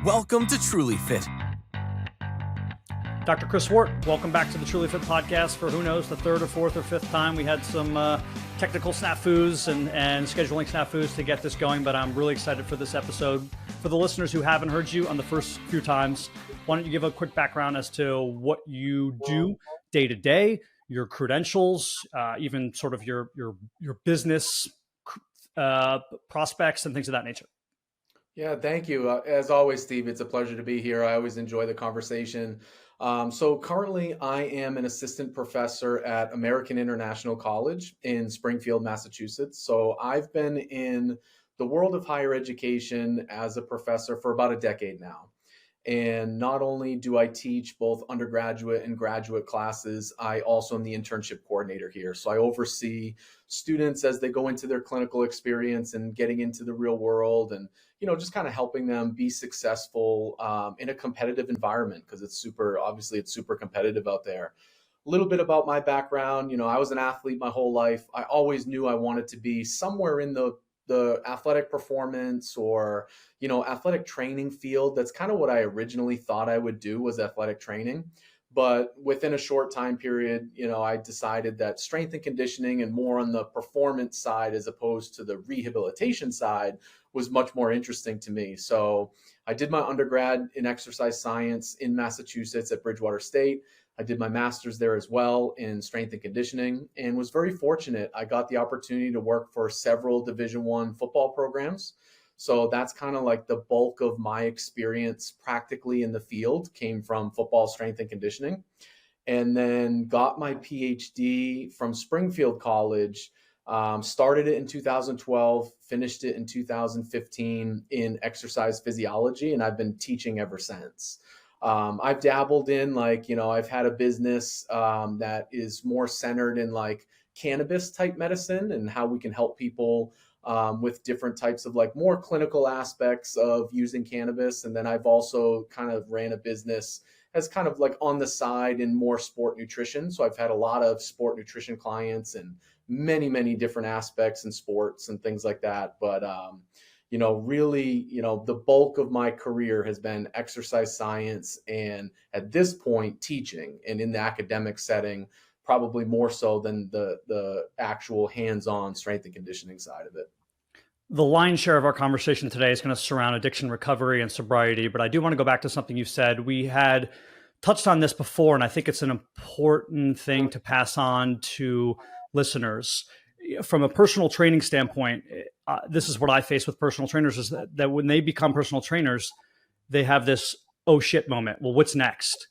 Welcome to Trulyfit. Dr. Chris Swart, welcome back to the Trulyfit Podcast for who knows, the third or fourth or fifth time. We had some technical snafus and scheduling snafus to get this going, but I'm really excited for this episode. For the listeners who haven't heard you on the first few times, why don't you give a quick background as to what you do day to day, your credentials, even sort of your business prospects and things of that nature. Yeah, thank you. As always, Steve, it's a pleasure to be here. I always enjoy the conversation. So currently I am an assistant professor at American International College in Springfield, Massachusetts. So I've been in the world of higher education as a professor for about a decade now. And not only do I teach both undergraduate and graduate classes, I also am the internship coordinator here. So I oversee students as they go into their clinical experience and getting into the real world and, just kind of helping them be successful in a competitive environment because it's super competitive out there. A little bit about my background. I was an athlete my whole life. I always knew I wanted to be somewhere in the athletic performance or, athletic training field. That's kind of what I originally thought I would do was athletic training. But within a short time period, I decided that strength and conditioning and more on the performance side as opposed to the rehabilitation side was much more interesting to me. So I did my undergrad in exercise science in Massachusetts at Bridgewater State. I did my master's there as well in strength and conditioning and was very fortunate. I got the opportunity to work for several Division I football programs. So that's kind of like the bulk of my experience practically in the field came from football strength and conditioning. And then got my PhD from Springfield College, started it in 2012, finished it in 2015 in exercise physiology, and I've been teaching ever since. I've dabbled in I've had a business that is more centered in cannabis type medicine and how we can help people with different types of more clinical aspects of using cannabis. And then I've also kind of ran a business as kind of on the side in more sport nutrition. So I've had a lot of sport nutrition clients and many, many different aspects in sports and things like that. But really, the bulk of my career has been exercise science and at this point teaching and in the academic setting, probably more so than the actual hands-on strength and conditioning side of it. The lion's share of our conversation today is going to surround addiction recovery and sobriety, but I do want to go back to something you said. We had touched on this before, and I think it's an important thing to pass on to listeners. From a personal training standpoint, this is what I face with personal trainers is that when they become personal trainers, they have this, oh shit moment. Well, what's next?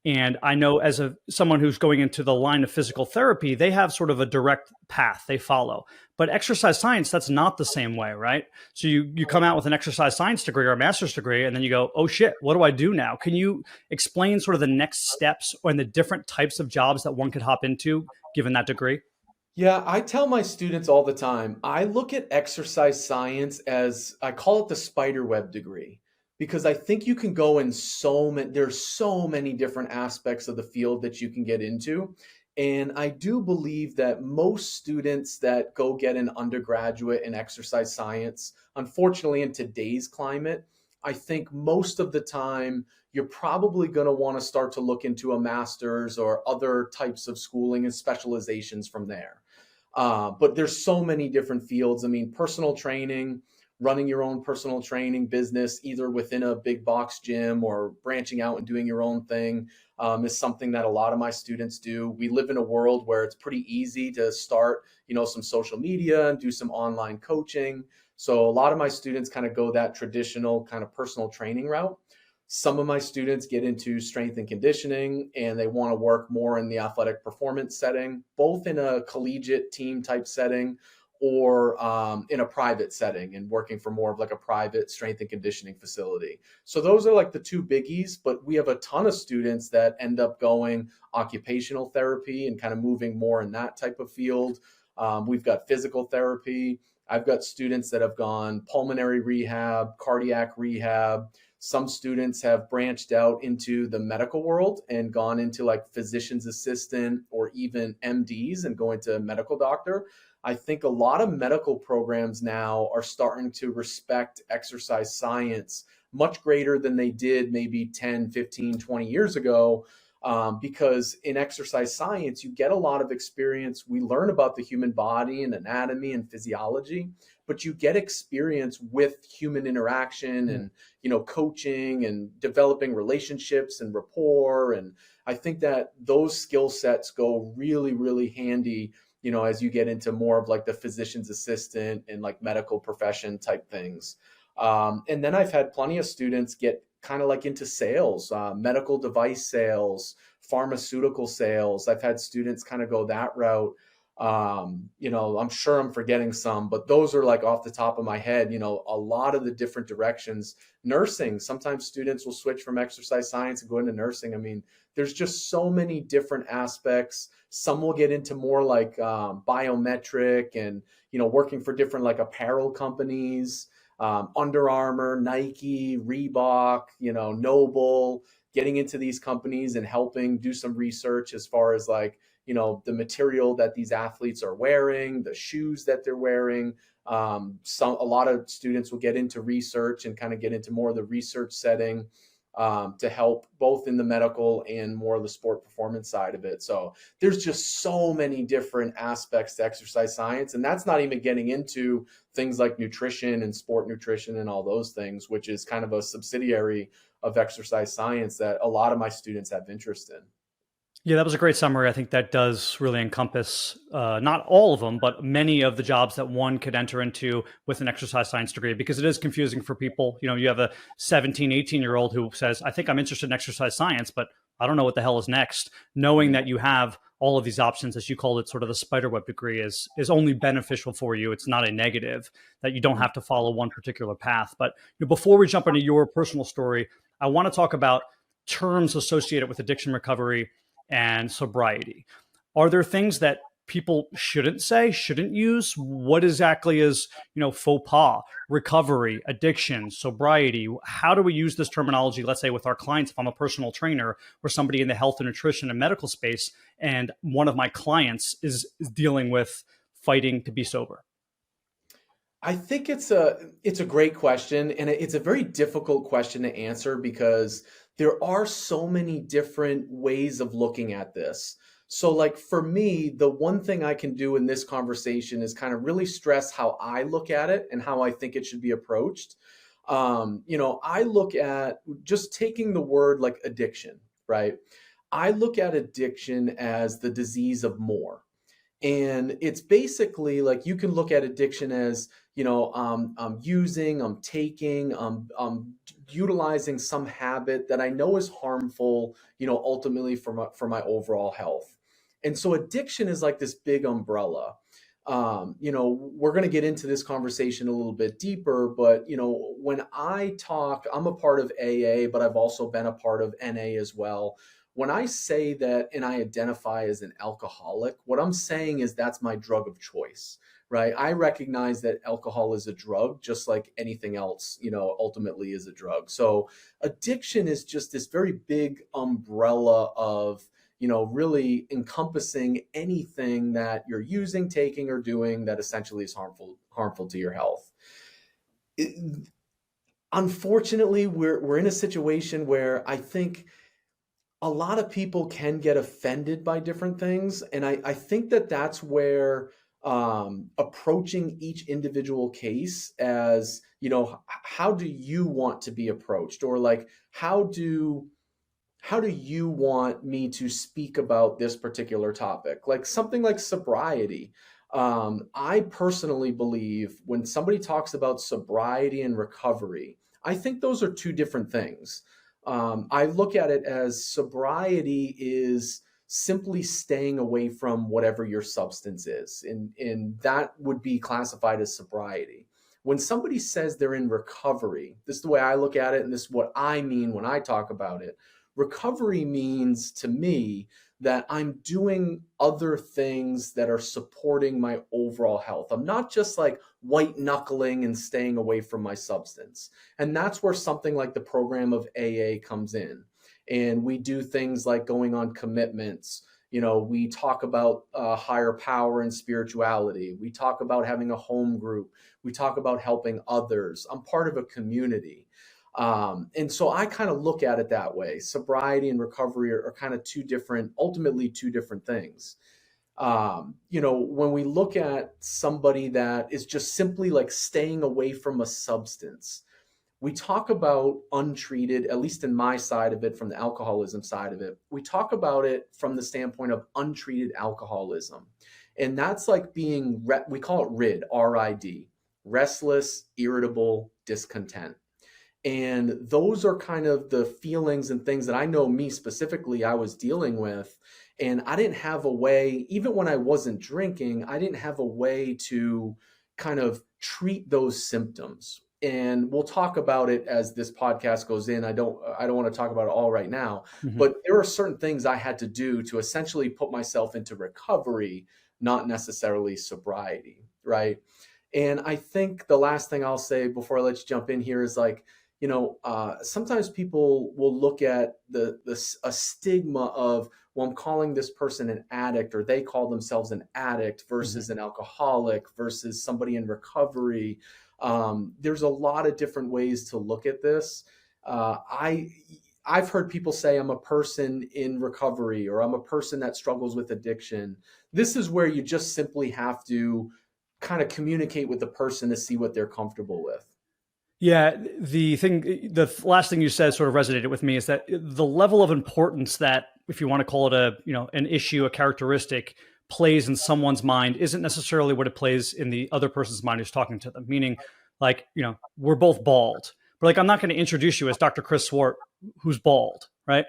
And I know as someone who's going into the line of physical therapy, they have sort of a direct path they follow. But exercise science, that's not the same way, right? So you come out with an exercise science degree or a master's degree, and then you go, oh shit, what do I do now? Can you explain sort of the next steps and the different types of jobs that one could hop into given that degree? Yeah, I tell my students all the time, I look at exercise science as, I call it the spider web degree, because I think you can go in there's so many different aspects of the field that you can get into. And I do believe that most students that go get an undergraduate in exercise science, unfortunately in today's climate, I think most of the time you're probably going to want to start to look into a master's or other types of schooling and specializations from there. But there's so many different fields. I mean, personal training, running your own personal training business, either within a big box gym or branching out and doing your own thing, is something that a lot of my students do. We live in a world where it's pretty easy to start, some social media and do some online coaching. So a lot of my students kind of go that traditional kind of personal training route. Some of my students get into strength and conditioning and they want to work more in the athletic performance setting, both in a collegiate team type setting or in a private setting and working for more of a private strength and conditioning facility. So those are the two biggies, but we have a ton of students that end up going occupational therapy and kind of moving more in that type of field. We've got physical therapy. I've got students that have gone pulmonary rehab, cardiac rehab. Some students have branched out into the medical world and gone into physician's assistant or even MDs and going to medical doctor. I think a lot of medical programs now are starting to respect exercise science much greater than they did maybe 10, 15, 20 years ago. Because in exercise science, you get a lot of experience. We learn about the human body and anatomy and physiology, but you get experience with human interaction and, coaching and developing relationships and rapport. And I think that those skill sets go really, really handy, as you get into more of like the physician's assistant and like medical profession type things. And then I've had plenty of students get kind of like into sales, medical device sales, pharmaceutical sales. I've had students kind of go that route. I'm sure I'm forgetting some, but those are like off the top of my head, a lot of the different directions. Nursing, sometimes students will switch from exercise science and go into nursing. I mean, there's just so many different aspects. Some will get into more like biometric and, working for different like apparel companies. Under Armour, Nike, Reebok, Noble, getting into these companies and helping do some research as far as like, the material that these athletes are wearing, the shoes that they're wearing. A lot of students will get into research and kind of get into more of the research setting to help both in the medical and more of the sport performance side of it. So there's just so many different aspects to exercise science. And that's not even getting into things like nutrition and sport nutrition and all those things, which is kind of a subsidiary of exercise science that a lot of my students have interest in. Yeah, that was a great summary. I think that does really encompass not all of them, but many of the jobs that one could enter into with an exercise science degree, because it is confusing for people. You have a 17, 18-year-old who says, I think I'm interested in exercise science, but I don't know what the hell is next. Knowing that you have all of these options, as you called it, sort of the spiderweb degree is only beneficial for you. It's not a negative, that you don't have to follow one particular path. But before we jump into your personal story, I want to talk about terms associated with addiction recovery and sobriety. Are there things that people shouldn't say, shouldn't use? What exactly is, faux pas, recovery, addiction, sobriety? How do we use this terminology, let's say with our clients, if I'm a personal trainer or somebody in the health and nutrition and medical space, and one of my clients is dealing with fighting to be sober? I think it's a great question, and it's a very difficult question to answer because there are so many different ways of looking at this. So like for me, the one thing I can do in this conversation is kind of really stress how I look at it and how I think it should be approached. I look at just taking the word like addiction, right? I look at addiction as the disease of more. And it's basically like you can look at addiction as, I'm using, I'm taking, I'm utilizing some habit that I know is harmful, ultimately for my overall health. And so addiction is like this big umbrella. We're going to get into this conversation a little bit deeper, but, when I talk, I'm a part of AA, but I've also been a part of NA as well. When I say that and I identify as an alcoholic, what I'm saying is that's my drug of choice, right? I recognize that alcohol is a drug, just like anything else, ultimately is a drug. So addiction is just this very big umbrella of, really encompassing anything that you're using, taking, or doing that essentially is harmful to your health. Unfortunately, we're in a situation where I think a lot of people can get offended by different things. And I think that that's where approaching each individual case as, how do you want to be approached? Or like, how do you want me to speak about this particular topic? Like something like sobriety. I personally believe when somebody talks about sobriety and recovery, I think those are two different things. I look at it as sobriety is simply staying away from whatever your substance is, and that would be classified as sobriety. When somebody says they're in recovery, this is the way I look at it, and this is what I mean when I talk about it. Recovery means to me that I'm doing other things that are supporting my overall health. I'm not just like white knuckling and staying away from my substance. And that's where something like the program of AA comes in. And we do things like going on commitments, We talk about higher power and spirituality. We talk about having a home group. We talk about helping others. I'm part of a community. And so I kind of look at it that way. Sobriety and recovery are kind of ultimately two different things. When we look at somebody that is just simply like staying away from a substance, we talk about untreated, at least in my side of it, from the alcoholism side of it, we talk about it from the standpoint of untreated alcoholism. And that's like we call it RID, R-I-D, restless, irritable, discontent. And those are kind of the feelings and things that I know me specifically I was dealing with. And I didn't have a way, even when I wasn't drinking, I didn't have a way to kind of treat those symptoms. And we'll talk about it as this podcast goes in. I don't want to talk about it all right now, but there are certain things I had to do to essentially put myself into recovery, not necessarily sobriety, right? And I think the last thing I'll say before I let you jump in here is like, sometimes people will look at a stigma of, well, I'm calling this person an addict, or they call themselves an addict versus an alcoholic versus somebody in recovery. There's a lot of different ways to look at this. I've heard people say I'm a person in recovery, or I'm a person that struggles with addiction. This is where you just simply have to kind of communicate with the person to see what they're comfortable with. Yeah, the last thing you said sort of resonated with me is that the level of importance that, if you want to call it an issue, a characteristic, plays in someone's mind isn't necessarily what it plays in the other person's mind who's talking to them. Meaning, like, we're both bald, but like, I'm not going to introduce you as Dr. Chris Swart, who's bald, right?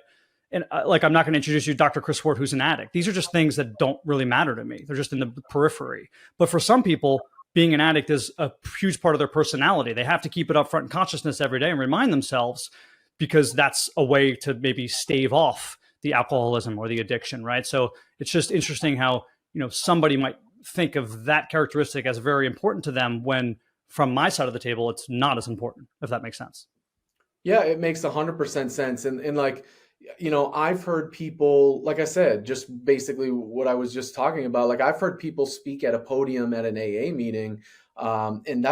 And I'm not going to introduce you to Dr. Chris Swart, who's an addict. These are just things that don't really matter to me. They're just in the periphery. But for some people, being an addict is a huge part of their personality. They have to keep it up front in consciousness every day and remind themselves, because that's a way to maybe stave off the alcoholism or the addiction, right? So it's just interesting how, somebody might think of that characteristic as very important to them when from my side of the table, it's not as important, if that makes sense. Yeah, it makes 100% sense. And like, I've heard people, like I said, just basically what I was just talking about, like I've heard people speak at a podium at an AA meeting. And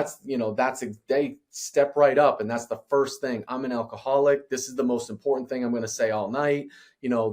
they step right up, and that's the first thing. I'm an alcoholic. This is the most important thing I'm going to say all night.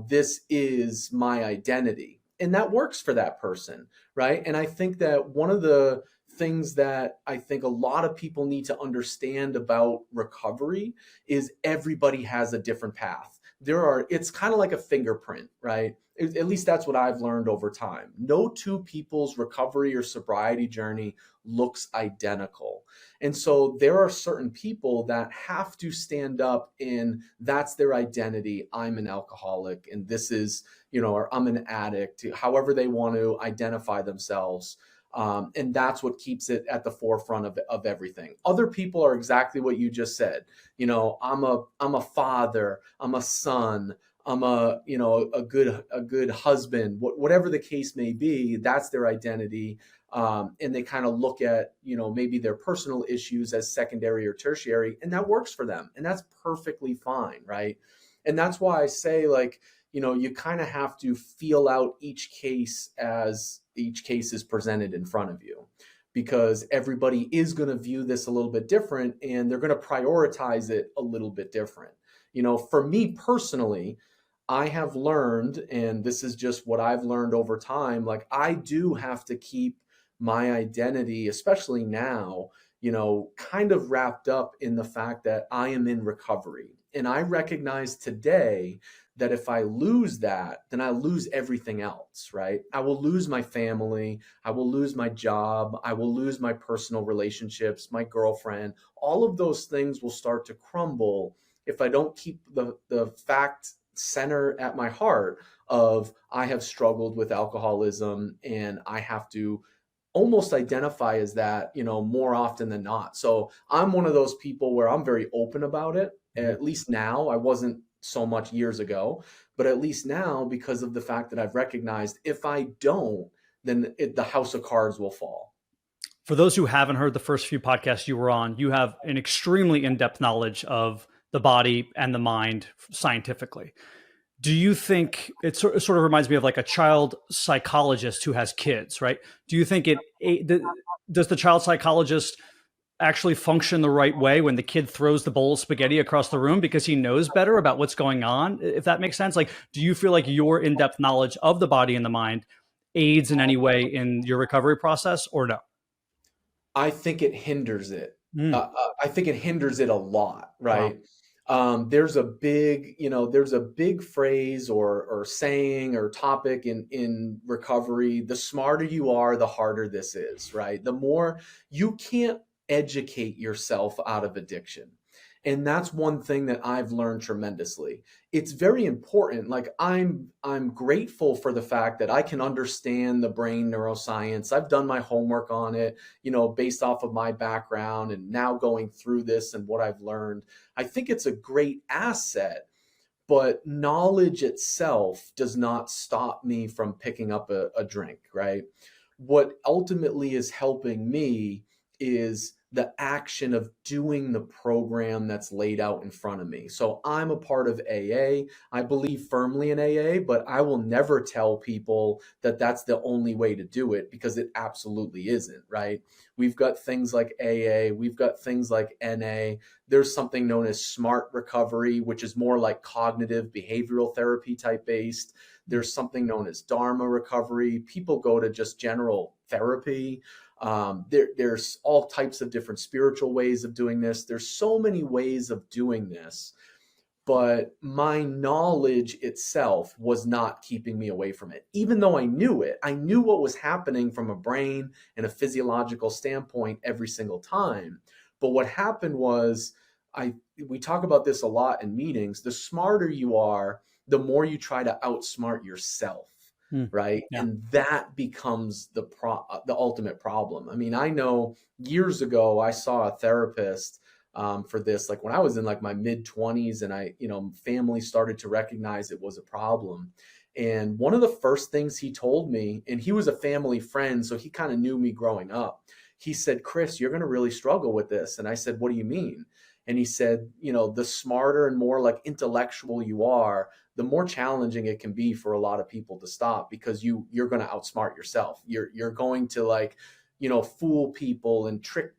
This is my identity. And that works for that person, right? And I think that one of the things that I think a lot of people need to understand about recovery is everybody has a different path. It's kind of like a fingerprint, right? At least that's what I've learned over time. No two people's recovery or sobriety journey looks identical. And so there are certain people that have to stand up in, that's their identity. I'm an alcoholic, and this is, or I'm an addict, however they want to identify themselves. And that's what keeps it at the forefront of everything. Other people are exactly what you just said. I'm a father, I'm a son, I'm a good husband, whatever the case may be, that's their identity. And they kind of look at, maybe their personal issues as secondary or tertiary, and that works for them. And that's perfectly fine, right? And that's why I say, like, you kind of have to feel out each case as each case is presented in front of you, because everybody is going to view this a little bit different, and they're going to prioritize it a little bit different. For me personally, I have learned, and this is just what I've learned over time, like I do have to keep my identity, especially now, kind of wrapped up in the fact that I am in recovery. And I recognize today that if I lose that, then I lose everything else, right? I will lose my family. I will lose my job. I will lose my personal relationships, my girlfriend. All of those things will start to crumble if I don't keep the fact center at my heart of, I have struggled with alcoholism, and I have to almost identify as that, more often than not. So I'm one of those people where I'm very open about it. At least now. I wasn't so much years ago, but at least now, because of the fact that I've recognized, if I don't, then the house of cards will fall. For those who haven't heard the first few podcasts you were on, you have an extremely in-depth knowledge of the body and the mind scientifically. do you think it sort of reminds me of like a child psychologist who has kids, right? Do you think does the child psychologist actually function the right way when the kid throws the bowl of spaghetti across the room because he knows better about what's going on, if that makes sense? Like, do you feel like your in-depth knowledge of the body and the mind aids in any way in your recovery process, or no? I think it hinders it. Mm, I think it hinders it a lot, wow. right? There's a big phrase or saying or topic in recovery. The smarter you are, the harder this is, right? The more you can't educate yourself out of addiction. And that's one thing that I've learned tremendously. It's very important. Like I'm grateful for the fact that I can understand the brain neuroscience. I've done my homework on it, based off of my background and now going through this and what I've learned. I think it's a great asset, but knowledge itself does not stop me from picking up a drink, right? What ultimately is helping me is the action of doing the program that's laid out in front of me. So I'm a part of AA. I believe firmly in AA, but I will never tell people that that's the only way to do it, because it absolutely isn't, right? We've got things like AA, we've got things like NA. There's something known as SMART recovery, which is more like cognitive behavioral therapy type based. There's something known as Dharma recovery. People go to just general therapy. There's all types of different spiritual ways of doing this. There's so many ways of doing this, but my knowledge itself was not keeping me away from it. Even though I knew it, I knew what was happening from a brain and a physiological standpoint every single time. But what happened was, we talk about this a lot in meetings. The smarter you are, the more you try to outsmart yourself, Mm, right? yeah. And that becomes the ultimate problem. I mean, I know years ago I saw a therapist for this, like when I was in like my mid 20s, and family started to recognize it was a problem. And one of the first things he told me, and he was a family friend, so he kind of knew me growing up. He said, "Chris, you're going to really struggle with this." And I said, "What do you mean?" And he said, the smarter and more like intellectual you are, the more challenging it can be for a lot of people to stop, because you're going to outsmart yourself. You're going to like, fool people and trick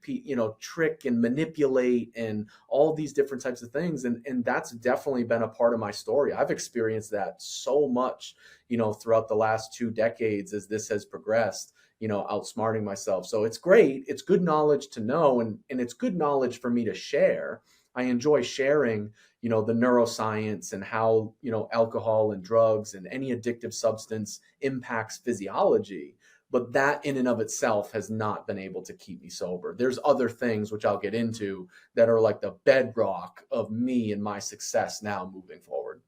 and manipulate and all these different types of things. And that's definitely been a part of my story. I've experienced that so much, throughout the last 2 decades as this has progressed, outsmarting myself. So it's great. It's good knowledge to know. And it's good knowledge for me to share. I enjoy sharing, the neuroscience and how, alcohol and drugs and any addictive substance impacts physiology. But that in and of itself has not been able to keep me sober. There's other things, which I'll get into, that are like the bedrock of me and my success now moving forward.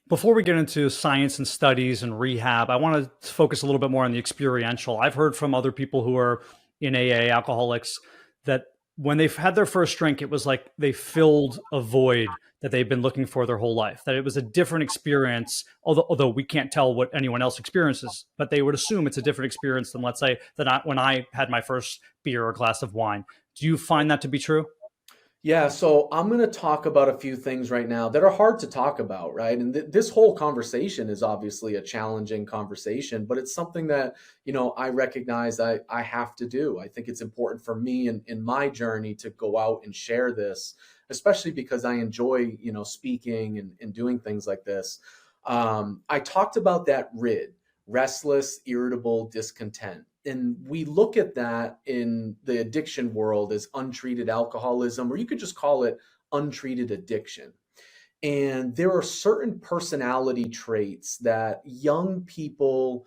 Before we get into science and studies and rehab, I want to focus a little bit more on the experiential. I've heard from other people who are in AA, alcoholics, that when they've had their first drink, it was like they filled a void that they've been looking for their whole life, that it was a different experience, although we can't tell what anyone else experiences, but they would assume it's a different experience than, let's say, when I had my first beer or glass of wine. Do you find that to be true? Yeah, so I'm going to talk about a few things right now that are hard to talk about, right? And this whole conversation is obviously a challenging conversation, but it's something that, I recognize I have to do. I think it's important for me in my journey to go out and share this, especially because I enjoy, speaking and doing things like this. I talked about that RID, restless, irritable, discontent. And we look at that in the addiction world as untreated alcoholism, or you could just call it untreated addiction. And there are certain personality traits that young people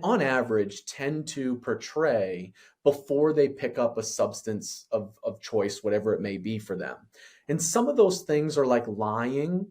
on average tend to portray before they pick up a substance of choice, whatever it may be for them. And some of those things are like lying,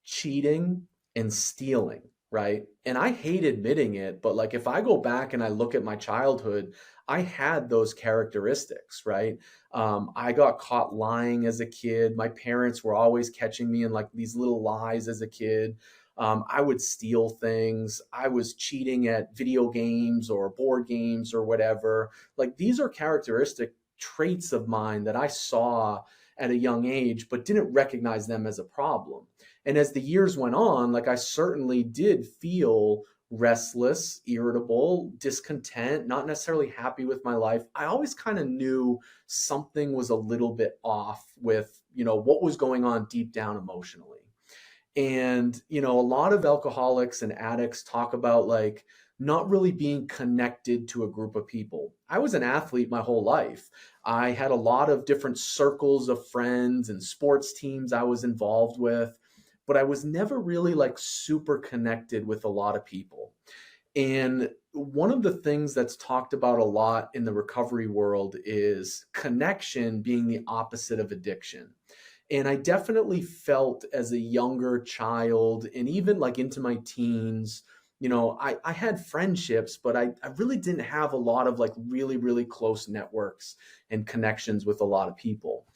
cheating, and stealing, right? And I hate admitting it, but like if I go back and I look at my childhood, I had those characteristics, right? I got caught lying as a kid. My parents were always catching me in like these little lies as a kid. I would steal things. I was cheating at video games or board games or whatever. Like these are characteristic traits of mine that I saw at a young age, but didn't recognize them as a problem. And as the years went on, like I certainly did feel restless, irritable, discontent, not necessarily happy with my life. I always kind of knew something was a little bit off with, what was going on deep down emotionally. And, a lot of alcoholics and addicts talk about like not really being connected to a group of people. I was an athlete my whole life. I had a lot of different circles of friends and sports teams I was involved with, but I was never really like super connected with a lot of people. And one of the things that's talked about a lot in the recovery world is connection being the opposite of addiction. And I definitely felt as a younger child and even like into my teens, I had friendships, but I really didn't have a lot of like really, really close networks and connections with a lot of people.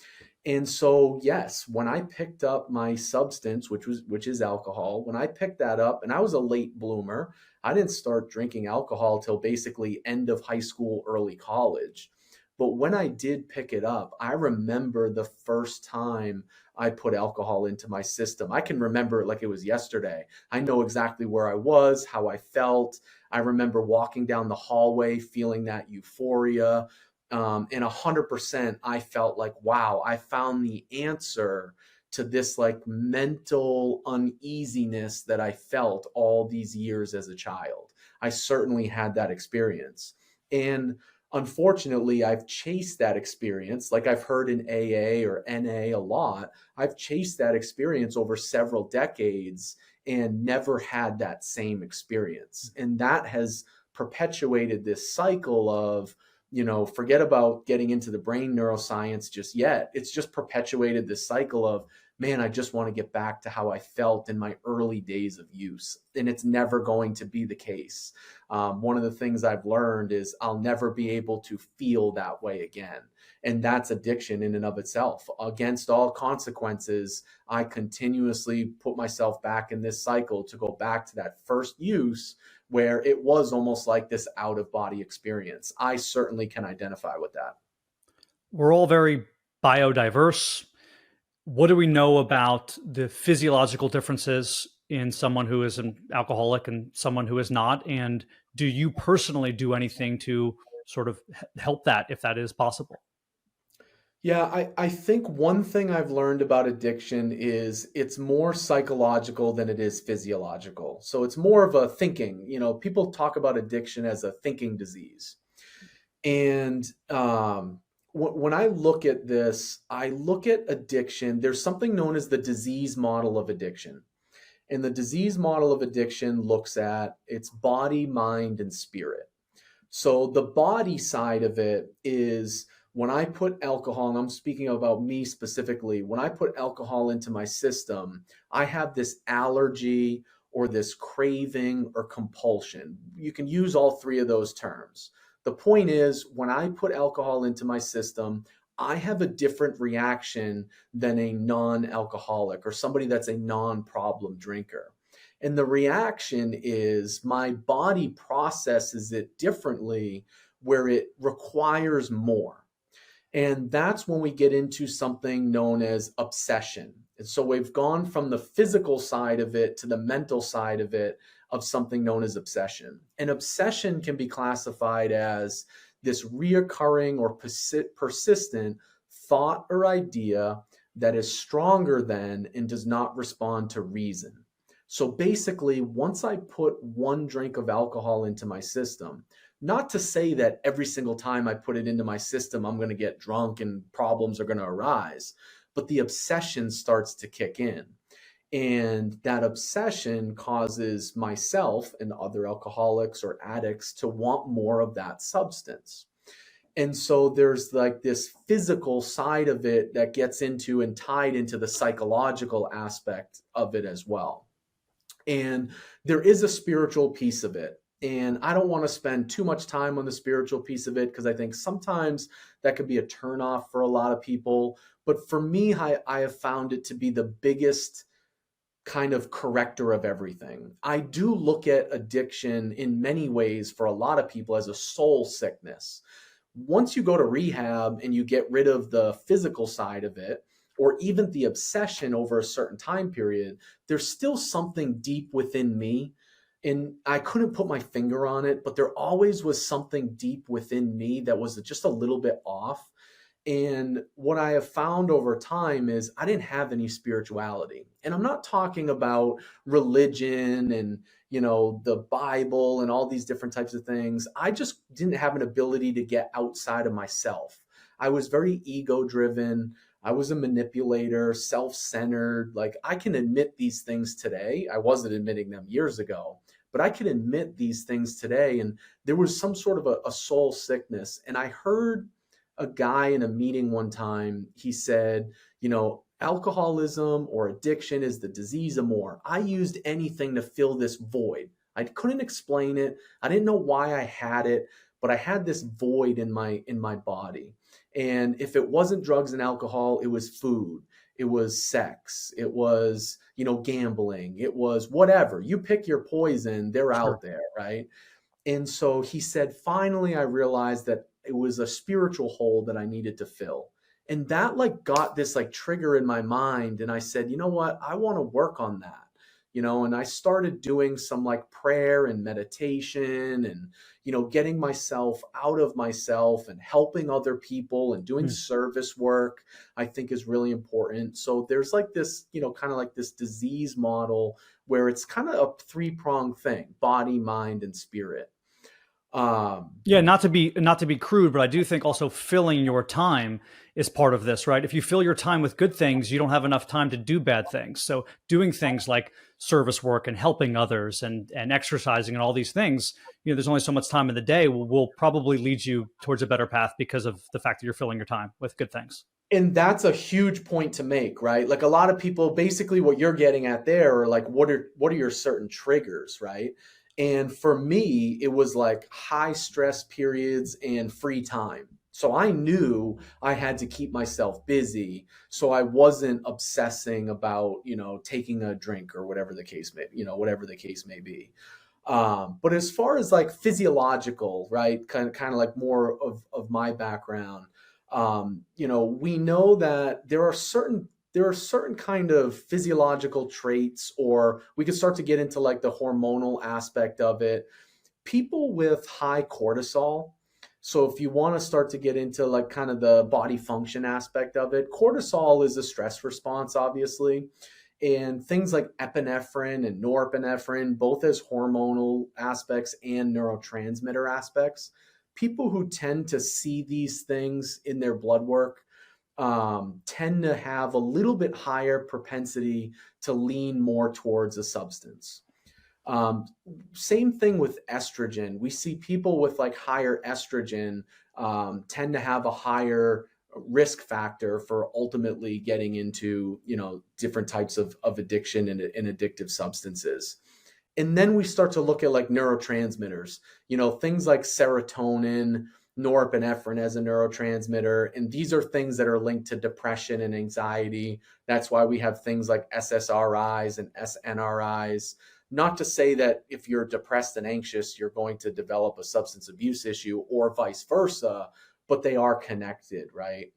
And so, yes, when I picked up my substance, which is alcohol, when I picked that up, and I was a late bloomer, I didn't start drinking alcohol till basically end of high school, early college. But when I did pick it up, I remember the first time I put alcohol into my system. I can remember it like it was yesterday. I know exactly where I was, how I felt. I remember walking down the hallway, feeling that euphoria. And 100%, I felt like, wow, I found the answer to this like mental uneasiness that I felt all these years as a child. I certainly had that experience. And unfortunately, I've chased that experience. Like I've heard in AA or NA a lot, I've chased that experience over several decades and never had that same experience. And that has perpetuated this cycle of, forget about getting into the brain neuroscience just yet. It's just perpetuated this cycle of, man, I just want to get back to how I felt in my early days of use. And it's never going to be the case. One of the things I've learned is I'll never be able to feel that way again. And that's addiction in and of itself. Against all consequences, I continuously put myself back in this cycle to go back to that first use where it was almost like this out of body experience. I certainly can identify with that. We're all very biodiverse. What do we know about the physiological differences in someone who is an alcoholic and someone who is not? And do you personally do anything to sort of help that if that is possible? Yeah, I think one thing I've learned about addiction is it's more psychological than it is physiological. So it's more of a thinking. People talk about addiction as a thinking disease. And when I look at this, I look at addiction. There's something known as the disease model of addiction. And the disease model of addiction looks at its body, mind, and spirit. So the body side of it is when I put alcohol, and I'm speaking about me specifically, when I put alcohol into my system, I have this allergy or this craving or compulsion. You can use all three of those terms. The point is, when I put alcohol into my system, I have a different reaction than a non-alcoholic or somebody that's a non-problem drinker. And the reaction is my body processes it differently where it requires more. And that's when we get into something known as obsession. And so we've gone from the physical side of it to the mental side of it of something known as obsession. And obsession can be classified as this reoccurring or persistent thought or idea that is stronger than and does not respond to reason. So basically, once I put one drink of alcohol into my system, not to say that every single time I put it into my system, I'm going to get drunk and problems are going to arise, but the obsession starts to kick in. And that obsession causes myself and other alcoholics or addicts to want more of that substance. And so there's like this physical side of it that gets into and tied into the psychological aspect of it as well. And there is a spiritual piece of it. And I don't want to spend too much time on the spiritual piece of it because I think sometimes that could be a turnoff for a lot of people. But for me, I have found it to be the biggest kind of corrector of everything. I do look at addiction in many ways for a lot of people as a soul sickness. Once you go to rehab and you get rid of the physical side of it, or even the obsession over a certain time period, there's still something deep within me. And I couldn't put my finger on it, but there always was something deep within me that was just a little bit off. And what I have found over time is I didn't have any spirituality. And I'm not talking about religion and, the Bible and all these different types of things. I just didn't have an ability to get outside of myself. I was very ego driven. I was a manipulator, self-centered. Like, I can admit these things today. I wasn't admitting them years ago, but I can admit these things today. And there was some sort of a soul sickness. And I heard a guy in a meeting one time, he said, alcoholism or addiction is the disease of more. I used anything to fill this void. I couldn't explain it. I didn't know why I had it, but I had this void in my body. And if it wasn't drugs and alcohol, it was food, it was sex, it was, gambling, it was whatever. You pick your poison, they're out there, right? And so he said, finally, I realized that it was a spiritual hole that I needed to fill. And that got this trigger in my mind. And I said, you know what? I want to work on that. And I started doing some prayer and meditation and, getting myself out of myself and helping other people and doing service work, I think is really important. So there's this, kind of this disease model where it's kind of a three-pronged thing: body, mind, and spirit. Yeah, not to be crude, but I do think also filling your time is part of this, right? If you fill your time with good things, you don't have enough time to do bad things. So doing things like service work and helping others and exercising and all these things, there's only so much time in the day will probably lead you towards a better path because of the fact that you're filling your time with good things. And that's a huge point to make, right? A lot of people, basically what you're getting at there are what are your certain triggers, right? And for me, it was high stress periods and free time. So I knew I had to keep myself busy, so I wasn't obsessing about, taking a drink or whatever the case may be. But as far as physiological, right, kind of more of my background, we know that there are certain kind of physiological traits, or we could start to get into the hormonal aspect of it. People with high cortisol. So if you want to start to get into kind of the body function aspect of it, cortisol is a stress response, obviously. And things like epinephrine and norepinephrine, both as hormonal aspects and neurotransmitter aspects. People who tend to see these things in their blood work tend to have a little bit higher propensity to lean more towards a substance. Same thing with estrogen. We see people with higher estrogen tend to have a higher risk factor for ultimately getting into, different types of addiction and addictive substances. And then we start to look at neurotransmitters, things like serotonin, norepinephrine as a neurotransmitter. And these are things that are linked to depression and anxiety. That's why we have things like SSRIs and SNRIs. Not to say that if you're depressed and anxious, you're going to develop a substance abuse issue or vice versa, but they are connected, right?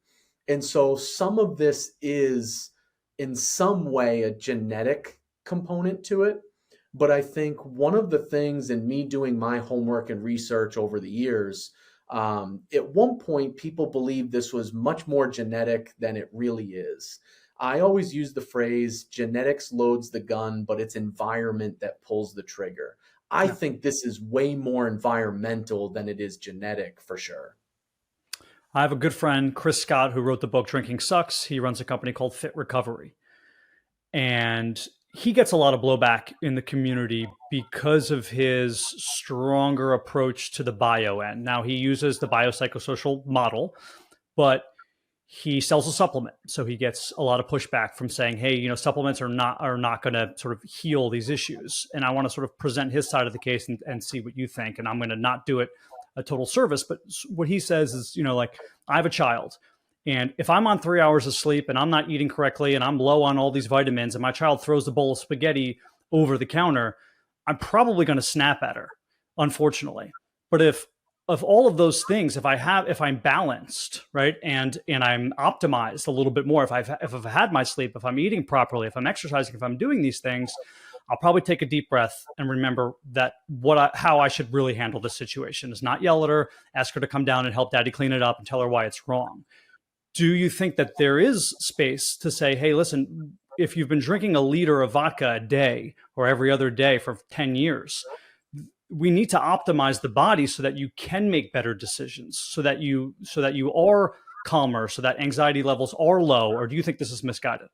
And so some of this is in some way a genetic component to it. But I think one of the things in me doing my homework and research over the years, at one point, people believed this was much more genetic than it really is. I always use the phrase genetics loads the gun, but it's environment that pulls the trigger. I think this is way more environmental than it is genetic, for sure. I have a good friend, Chris Scott, who wrote the book Drinking Sucks. He runs a company called Fit Recovery. And he gets a lot of blowback in the community because of his stronger approach to the bio end. Now, he uses the biopsychosocial model, but he sells a supplement. So he gets a lot of pushback from saying, hey, supplements are not going to sort of heal these issues. And I want to sort of present his side of the case and see what you think. And I'm going to not do it a total service. But what he says is, I have a child. And if I'm on 3 hours of sleep and I'm not eating correctly and I'm low on all these vitamins and my child throws a bowl of spaghetti over the counter, I'm probably going to snap at her, unfortunately. But if of all of those things, if I'm balanced, right, and I'm optimized a little bit more, if I've had my sleep, if I'm eating properly, if I'm exercising, if I'm doing these things, I'll probably take a deep breath and remember that how I should really handle this situation is not yell at her, ask her to come down and help daddy clean it up and tell her why it's wrong. Do you think that there is space to say, hey, listen, if you've been drinking a liter of vodka a day or every other day for 10 years, we need to optimize the body so that you can make better decisions, so that you are calmer, so that anxiety levels are low? Or do you think this is misguided?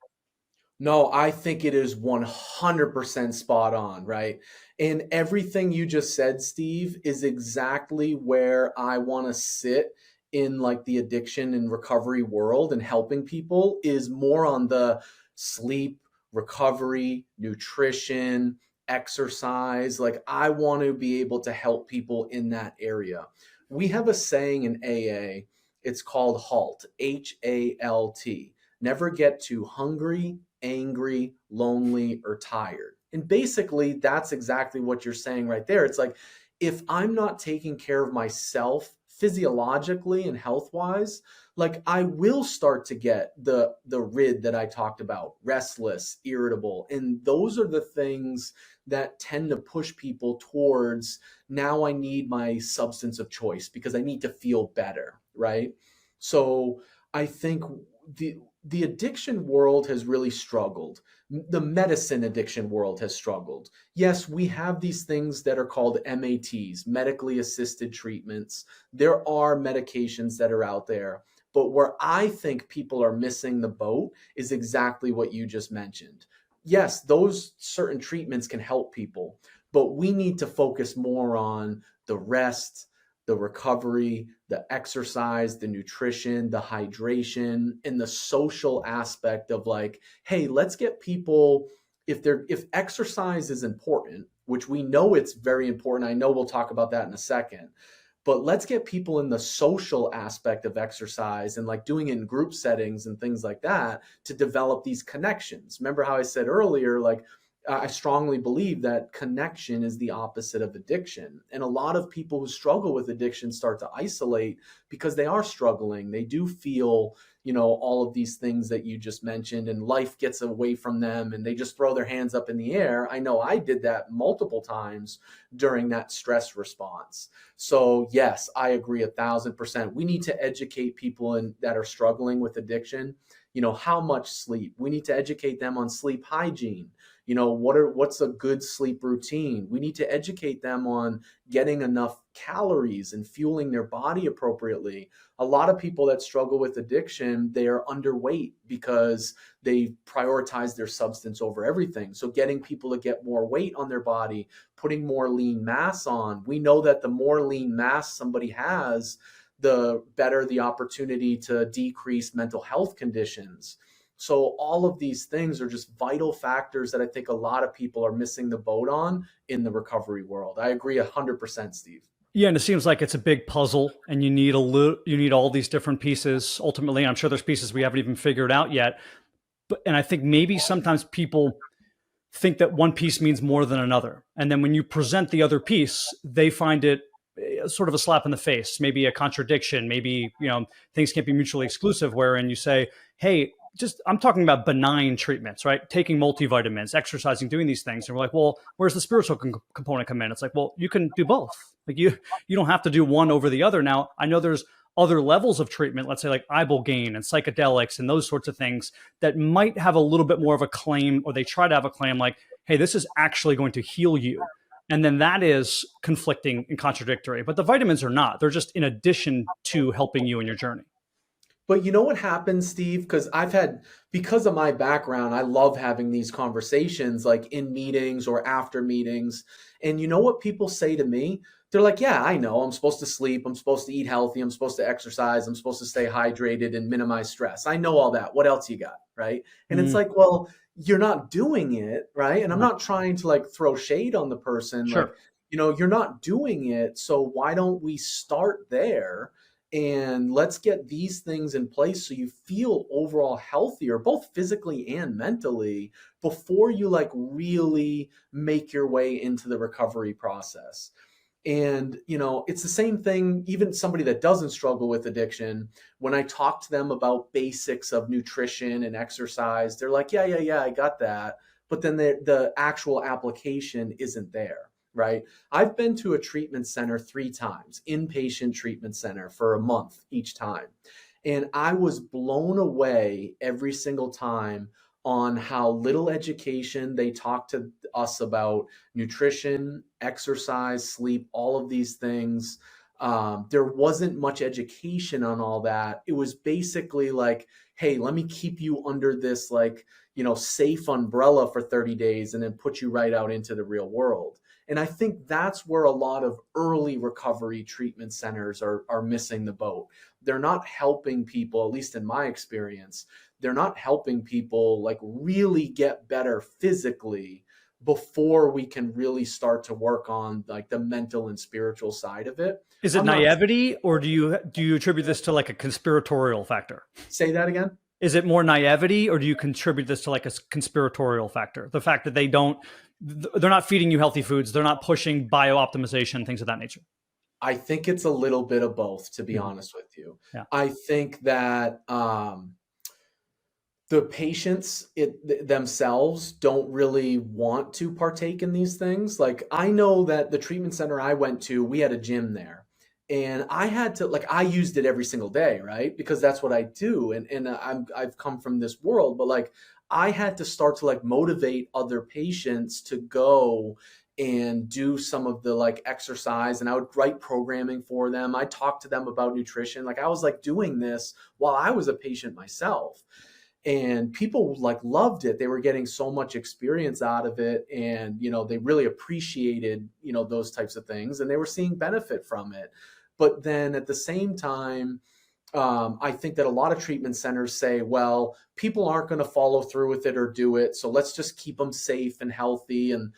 No, I think it is 100% spot on, right? And everything you just said, Steve, is exactly where I want to sit in like the addiction and recovery world, and helping people is more on the sleep, recovery, nutrition, exercise. Like I want to be able to help people in that area. We have a saying in AA, it's called HALT, HALT. Never get too hungry, angry, lonely, or tired. And basically, that's exactly what you're saying right there. It's like, if I'm not taking care of myself physiologically and health wise, like I will start to get the rid that I talked about, restless, irritable. And those are the things that tend to push people towards, now I need my substance of choice because I need to feel better, right? So I think the addiction world has really struggled. The medicine addiction world has struggled. Yes, we have these things that are called MATs, medically assisted treatments. There are medications that are out there. But where I think people are missing the boat is exactly what you just mentioned. Yes, those certain treatments can help people, but we need to focus more on the rest, the recovery, the exercise, the nutrition, the hydration, and the social aspect of like, hey, let's get people, if exercise is important, which we know it's very important. I know we'll talk about that in a second. But let's get people in the social aspect of exercise and like doing it in group settings and things like that to develop these connections. Remember how I said earlier, like I strongly believe that connection is the opposite of addiction. And a lot of people who struggle with addiction start to isolate because they are struggling. They do feel, all of these things that you just mentioned, and life gets away from them and they just throw their hands up in the air. I know I did that multiple times during that stress response. So yes, I agree 1,000%. We need to educate people that are struggling with addiction. How much sleep? We need to educate them on sleep hygiene. What's a good sleep routine? We need to educate them on getting enough calories and fueling their body appropriately. A lot of people that struggle with addiction, they are underweight because they prioritize their substance over everything. So getting people to get more weight on their body, putting more lean mass on. We know that the more lean mass somebody has, the better the opportunity to decrease mental health conditions. So all of these things are just vital factors that I think a lot of people are missing the boat on in the recovery world. I agree 100%, Steve. Yeah, and it seems like it's a big puzzle, and you need all these different pieces. Ultimately, I'm sure there's pieces we haven't even figured out yet. And I think maybe sometimes people think that one piece means more than another, and then when you present the other piece, they find it sort of a slap in the face, maybe a contradiction, maybe things can't be mutually exclusive. Wherein you say, hey, I'm talking about benign treatments, right? Taking multivitamins, exercising, doing these things. And we're like, well, where's the spiritual component come in? It's like, well, you can do both. Like you don't have to do one over the other. Now, I know there's other levels of treatment, let's say like ibogaine and psychedelics and those sorts of things that might have a little bit more of a claim, or they try to have a claim like, hey, this is actually going to heal you. And then that is conflicting and contradictory. But the vitamins are not. They're just in addition to helping you in your journey. But you know what happens, Steve? Because of my background, I love having these conversations like in meetings or after meetings. And you know what people say to me? They're like, yeah, I know. I'm supposed to sleep. I'm supposed to eat healthy. I'm supposed to exercise. I'm supposed to stay hydrated and minimize stress. I know all that. What else you got? Right. And it's like, well, you're not doing it. Right. And I'm not trying to like throw shade on the person. Sure. Like, you're not doing it. So why don't we start there? And let's get these things in place so you feel overall healthier, both physically and mentally, before you like really make your way into the recovery process. And, it's the same thing, even somebody that doesn't struggle with addiction, when I talk to them about basics of nutrition and exercise, they're like, yeah, I got that. But then the actual application isn't there, right? I've been to a treatment center 3 times, inpatient treatment center for a month each time. And I was blown away every single time on how little education they talked to us about nutrition, exercise, sleep, all of these things. There wasn't much education on all that. It was basically like, hey, let me keep you under this safe umbrella for 30 days and then put you right out into the real world. And I think that's where a lot of early recovery treatment centers are missing the boat. They're not helping people, at least in my experience, they're not helping people like really get better physically before we can really start to work on like the mental and spiritual side of it. Is it I'm not naivety, or do you attribute this to like a conspiratorial factor? Say that again. Is it more naivety, or do you contribute this to like a conspiratorial factor? The fact that they're not feeding you healthy foods, they're not pushing bio-optimization, things of that nature. I think it's a little bit of both, to be honest with you. Yeah. I think that the patients themselves don't really want to partake in these things. Like, I know that the treatment center I went to, we had a gym there, and I had to, like, I used it every single day, right? Because that's what I do. And I've come from this world, but like, I had to start to like motivate other patients to go and do some of the like exercise, and I would write programming for them. I talked to them about nutrition. Like, I was like doing this while I was a patient myself, and people like loved it. They were getting so much experience out of it, and they really appreciated those types of things, and they were seeing benefit from it. But then at the same time, I think that a lot of treatment centers say, well, people aren't going to follow through with it or do it, so let's just keep them safe and healthy. And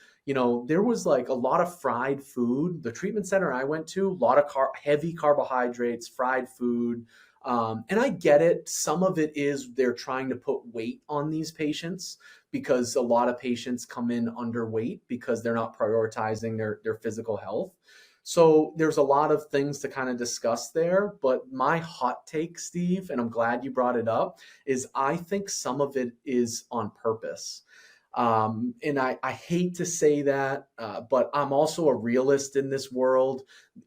there was like a lot of fried food. The treatment center I went to, a lot of heavy carbohydrates, fried food. And I get it. Some of it is they're trying to put weight on these patients, because a lot of patients come in underweight because they're not prioritizing their physical health. So there's a lot of things to kind of discuss there. But my hot take, Steve, and I'm glad you brought it up, is I think some of it is on purpose. And I hate to say that, but I'm also a realist in this world.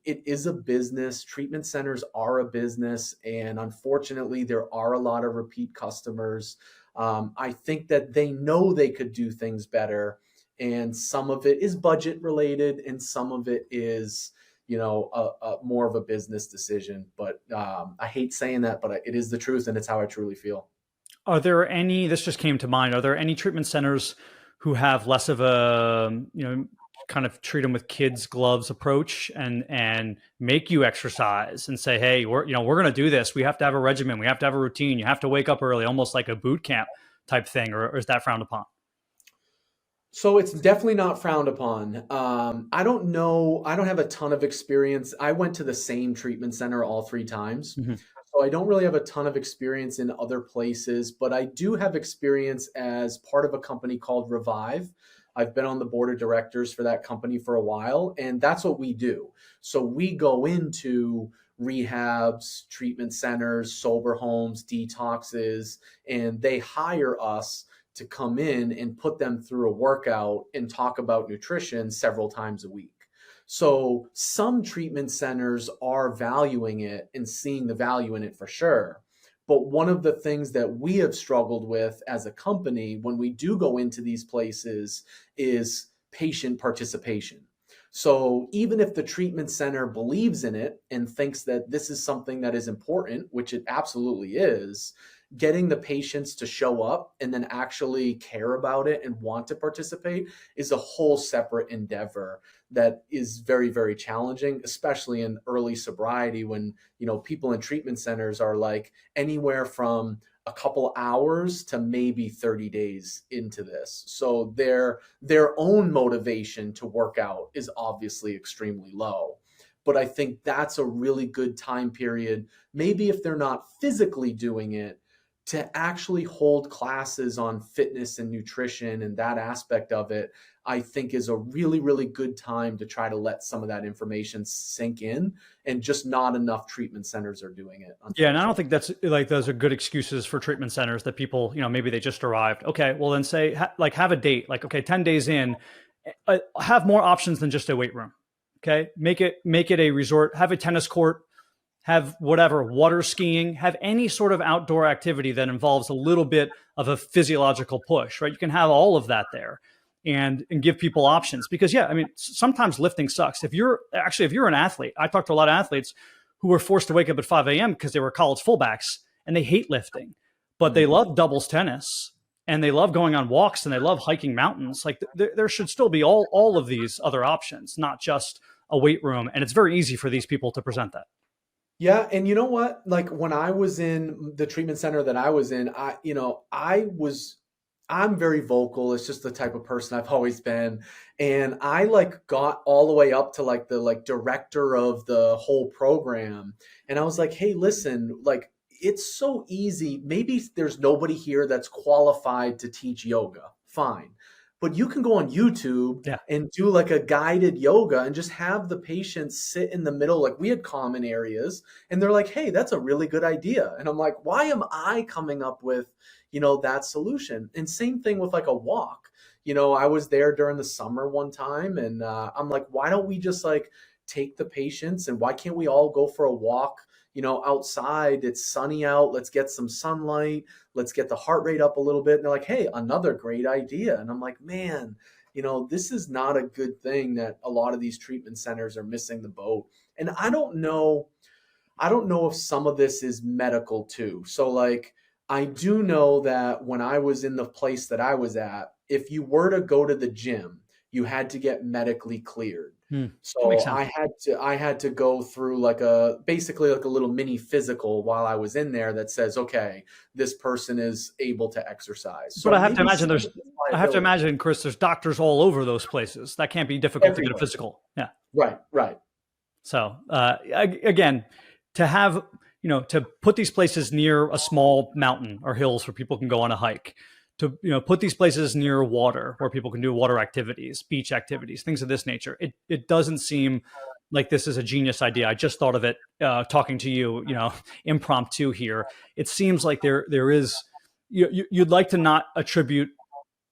It is a business. Treatment centers are a business. And unfortunately, there are a lot of repeat customers. I think that they know they could do things better. And some of it is budget related, and some of it is, a more of a business decision. But I hate saying that, but it is the truth, and it's how I truly feel. Are there any, this just came to mind, are there any treatment centers who have less of a, kind of treat them with kids gloves approach and make you exercise and say, hey, we're going to do this. We have to have a regimen. We have to have a routine. You have to wake up early, almost like a boot camp type thing, or is that frowned upon? So it's definitely not frowned upon. I don't know. I don't have a ton of experience. I went to the same treatment center all 3 times. Mm-hmm. So I don't really have a ton of experience in other places, but I do have experience as part of a company called Revive. I've been on the board of directors for that company for a while, and that's what we do. So we go into rehabs, treatment centers, sober homes, detoxes, and they hire us to come in and put them through a workout and talk about nutrition several times a week. So some treatment centers are valuing it and seeing the value in it for sure. But one of the things that we have struggled with as a company when we do go into these places is patient participation. So even if the treatment center believes in it and thinks that this is something that is important, which it absolutely is, getting the patients to show up and then actually care about it and want to participate is a whole separate endeavor that is very, very challenging, especially in early sobriety when, people in treatment centers are like anywhere from a couple hours to maybe 30 days into this. So their own motivation to work out is obviously extremely low. But I think that's a really good time period, maybe if they're not physically doing it, to actually hold classes on fitness and nutrition and that aspect of it, I think is a really, really good time to try to let some of that information sink in, and just not enough treatment centers are doing it. Yeah, and I don't think that's like those are good excuses for treatment centers that people, maybe they just arrived. Okay, well then say have a date. Like, okay, 10 days in, have more options than just a weight room. Okay, make it a resort. Have a tennis court. Have whatever, water skiing. Have any sort of outdoor activity that involves a little bit of a physiological push. Right, you can have all of that there, and give people options. Because yeah, I mean, sometimes lifting sucks. If you're an athlete, I talk to a lot of athletes who were forced to wake up at 5 a.m. because they were college fullbacks and they hate lifting, but they love doubles tennis and they love going on walks and they love hiking mountains. Like there should still be all of these other options, not just a weight room. And it's very easy for these people to present that. Yeah, and you know what? Like when I was in the treatment center that I was in, I'm very vocal. It's just the type of person I've always been. And I like got all the way up to like the director of the whole program. And I was like, hey, listen, like it's so easy. Maybe there's nobody here that's qualified to teach yoga. Fine. But you can go on YouTube and do like a guided yoga and just have the patients sit in the middle. Like we had common areas and they're like, hey, that's a really good idea. And I'm like, why am I coming up with, that solution? And same thing with like a walk. I was there during the summer one time and I'm like, why don't we just like take the patients and why can't we all go for a walk, outside? It's sunny out. Let's get some sunlight. Let's get the heart rate up a little bit. And they're like, hey, another great idea. And I'm like, man, this is not a good thing that a lot of these treatment centers are missing the boat. And I don't know if some of this is medical too. So like, I do know that when I was in the place that I was at, if you were to go to the gym, you had to get medically cleared. So I had to go through basically like a little mini physical while I was in there that says, okay, this person is able to exercise. So but I have to imagine, Chris, there's doctors all over those places. That can't be difficult to get a physical. Yeah. Right. So again, to have, to put these places near a small mountain or hills where people can go on a hike, to put these places near water where people can do water activities, beach activities, things of this nature. It doesn't seem like this is a genius idea. I just thought of it talking to you, impromptu here. It seems like there is you'd like to not attribute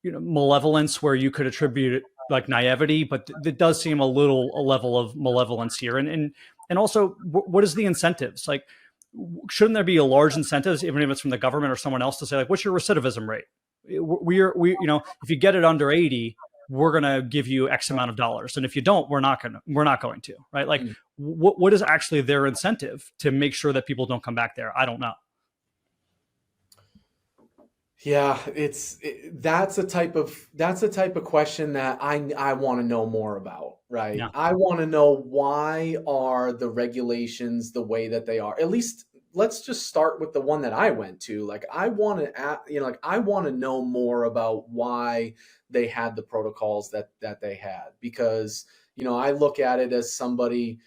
malevolence where you could attribute it like naivety, but it does seem a level of malevolence here. And also, what is the incentives? Like, shouldn't there be a large incentives, even if it's from the government or someone else, to say like, what's your recidivism rate? We if you get it under 80, we're going to give you X amount of dollars. And if you don't, we're not going to, right? Like what is actually their incentive to make sure that people don't come back there? I don't know. Yeah, that's a type of question that I want to know more about, right? Yeah. I want to know, why are the regulations the way that they are? At least let's just start with the one that I went to. Like I want to know more about why they had the protocols that they had, because I look at it as somebody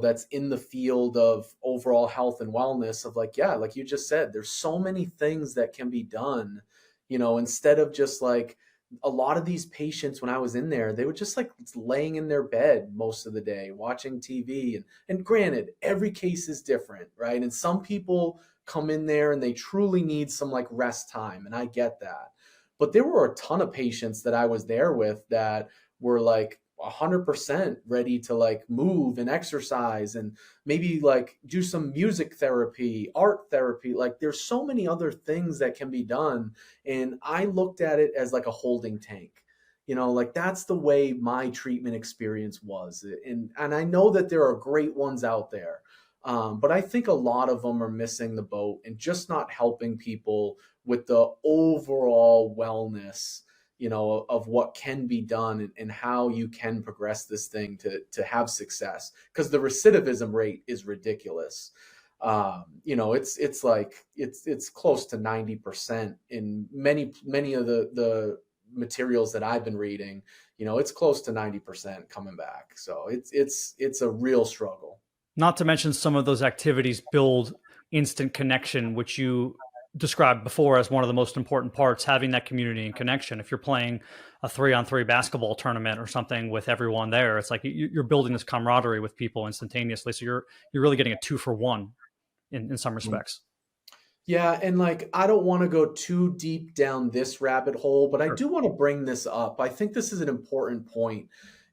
that's in the field of overall health and wellness, of like, yeah, like you just said, there's so many things that can be done, instead of just like a lot of these patients, when I was in there, they were just like laying in their bed most of the day, watching TV. And granted, every case is different, right? And some people come in there and they truly need some like rest time. And I get that. But there were a ton of patients that I was there with that were like 100% ready to like move and exercise and maybe like do some music therapy, art therapy. Like there's so many other things that can be done. And I looked at it as like a holding tank, like that's the way my treatment experience was. And I know that there are great ones out there. But I think a lot of them are missing the boat and just not helping people with the overall wellness, of what can be done and how you can progress this thing to have success. Because the recidivism rate is ridiculous. It's close to 90% in many of the materials that I've been reading. It's close to 90% coming back. So it's a real struggle. Not to mention some of those activities build instant connection, which you described before as one of the most important parts, having that community and connection. If you're playing a 3-on-3 basketball tournament or something with everyone there, it's like you're building this camaraderie with people instantaneously. So you're really getting a 2-for-1 in some respects. Yeah, and like I don't want to go too deep down this rabbit hole, but I Sure. do want to bring this up. I think this is an important point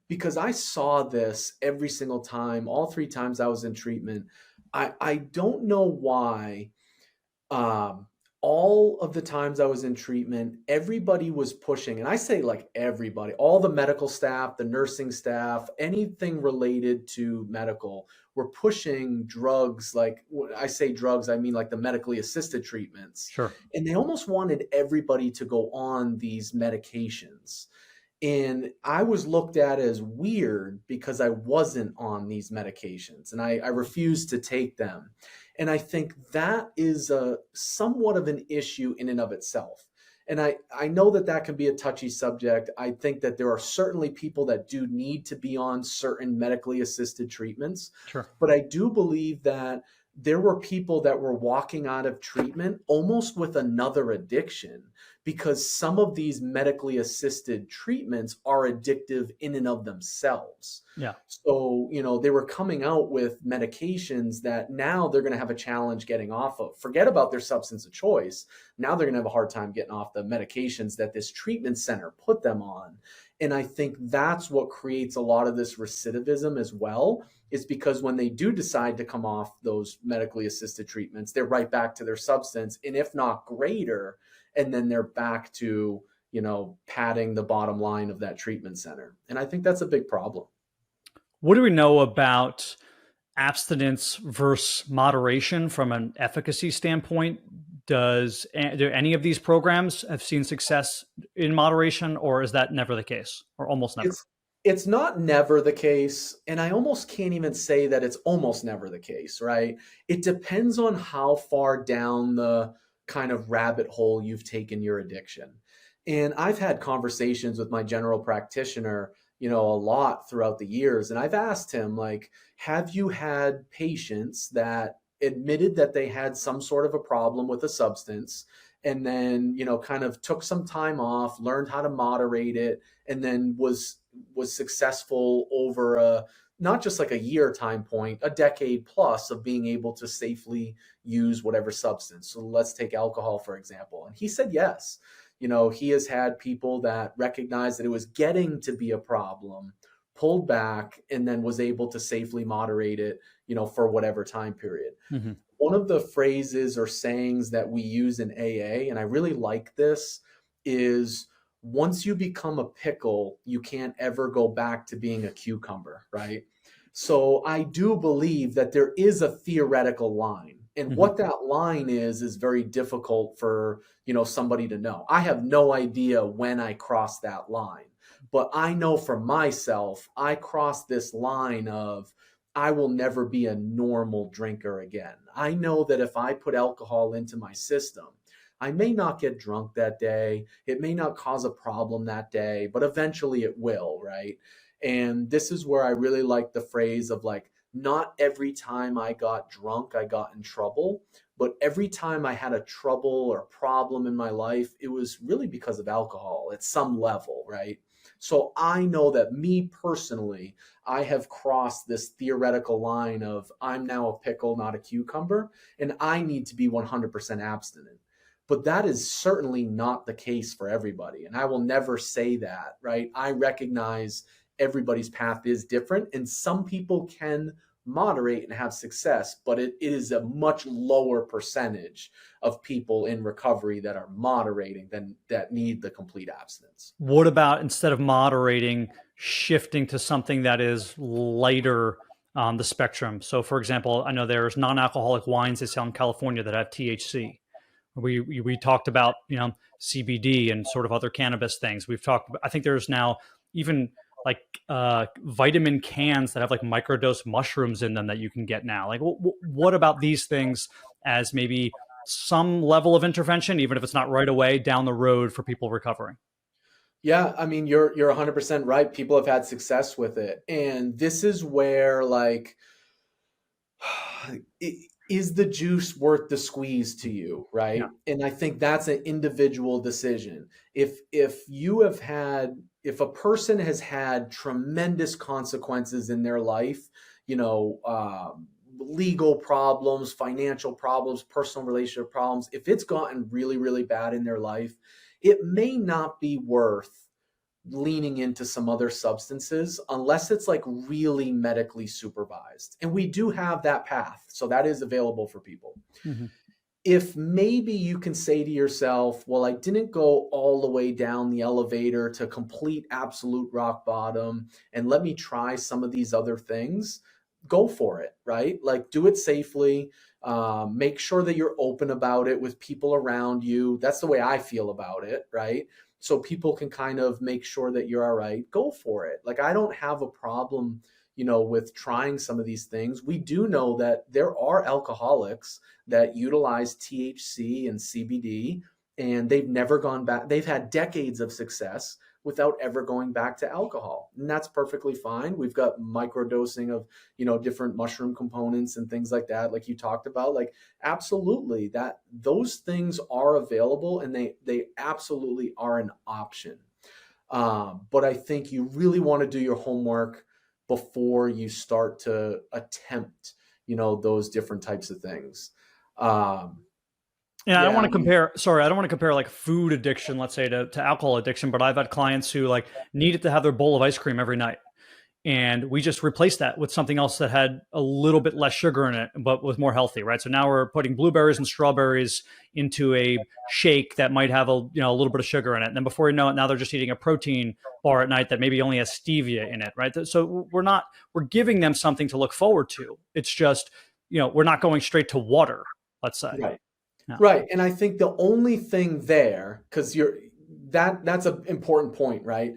because I saw this every single time, all three times I was in treatment. I don't know why um, all of the times I was in treatment, everybody was pushing, and I say like everybody, all the medical staff, the nursing staff, anything related to medical, were pushing drugs. Like when I say drugs, I mean like the medically assisted treatments. Sure. And they almost wanted everybody to go on these medications. And I was looked at as weird because I wasn't on these medications and I refused to take them. And I think that is a somewhat of an issue in and of itself. And I know that that can be a touchy subject. I think that there are certainly people that do need to be on certain medically assisted treatments. Sure. But I do believe that there were people that were walking out of treatment almost with another addiction because some of these medically assisted treatments are addictive in and of themselves. Yeah. So, they were coming out with medications that now they're going to have a challenge getting off of. Forget about their substance of choice. Now they're going to have a hard time getting off the medications that this treatment center put them on. And I think that's what creates a lot of this recidivism as well, is because when they do decide to come off those medically assisted treatments, they're right back to their substance, and if not greater, and then they're back to, padding the bottom line of that treatment center. And I think that's a big problem. What do we know about abstinence versus moderation from an efficacy standpoint? Do any of these programs have seen success in moderation, or is that never the case, or almost never? It's not never the case, and I almost can't even say that it's almost never the case, right? It depends on how far down the kind of rabbit hole you've taken your addiction. And I've had conversations with my general practitioner, a lot throughout the years, and I've asked him like, have you had patients that admitted that they had some sort of a problem with a substance and then, kind of took some time off, learned how to moderate it, and then was successful over a not just like a year time point, a decade plus of being able to safely use whatever substance. So let's take alcohol, for example. And he said yes. He has had people that recognized that it was getting to be a problem, pulled back, and then was able to safely moderate it, for whatever time period. Mm-hmm. One of the phrases or sayings that we use in AA, and I really like this, is once you become a pickle, you can't ever go back to being a cucumber, right? So I do believe that there is a theoretical line. And Mm-hmm. what that line is very difficult for, somebody to know. I have no idea when I cross that line. But I know for myself, I crossed this line of I will never be a normal drinker again. I know that if I put alcohol into my system, I may not get drunk that day. It may not cause a problem that day, but eventually it will, right? And this is where I really like the phrase of like, not every time I got drunk, I got in trouble, but every time I had a trouble or problem in my life, it was really because of alcohol at some level, right? So I know that me personally, I have crossed this theoretical line of I'm now a pickle, not a cucumber, and I need to be 100% abstinent. But that is certainly not the case for everybody. And I will never say that, right? I recognize everybody's path is different, and some people can moderate and have success, but it is a much lower percentage of people in recovery that are moderating than that need the complete abstinence. What about, instead of moderating, shifting to something that is lighter on the spectrum? So, for example, I know there's non-alcoholic wines they sell in California that have THC. We talked about CBD and sort of other cannabis things. We've talked. I think there's now even like vitamin cans that have like microdose mushrooms in them that you can get now. Like, what about these things as maybe some level of intervention, even if it's not right away, down the road for people recovering? Yeah, I mean, you're 100% right. People have had success with it. And this is where like is the juice worth the squeeze to you, Yeah. right? And I think that's an individual decision. If a person has had tremendous consequences in their life, you know, legal problems, financial problems, personal relationship problems, if it's gotten really, really bad in their life, it may not be worth leaning into some other substances unless it's like really medically supervised. And we do have that path. So that is available for people. Hmm. If maybe you can say to yourself, well, I didn't go all the way down the elevator to complete absolute rock bottom, and let me try some of these other things, go for it, right? Like do it safely. Make sure that you're open about it with people around you. That's the way I feel about it, right? So people can kind of make sure that you're all right. Go for it. Like I don't have a problem, you know, with trying some of these things. We do know that there are alcoholics that utilize THC and CBD, and they've never gone back. They've had decades of success without ever going back to alcohol. And that's perfectly fine. We've got microdosing of, you know, different mushroom components and things like that, like you talked about. Like absolutely, that those things are available, and they absolutely are an option. But I think you really want to do your homework before you start to attempt, you know, those different types of things. Um, Yeah, I don't yeah, want I to mean, compare. Sorry, I don't want to compare like food addiction, let's say, to alcohol addiction. But I've had clients who like needed to have their bowl of ice cream every night, and we just replaced that with something else that had a little bit less sugar in it, but was more healthy, right? So now we're putting blueberries and strawberries into a shake that might have a little bit of sugar in it. And then before you know it, now they're just eating a protein bar at night that maybe only has stevia in it, right? So we're giving them something to look forward to. It's just, we're not going straight to water, let's say. right. Yeah. Right. And I think the only thing there, because that's an important point, right?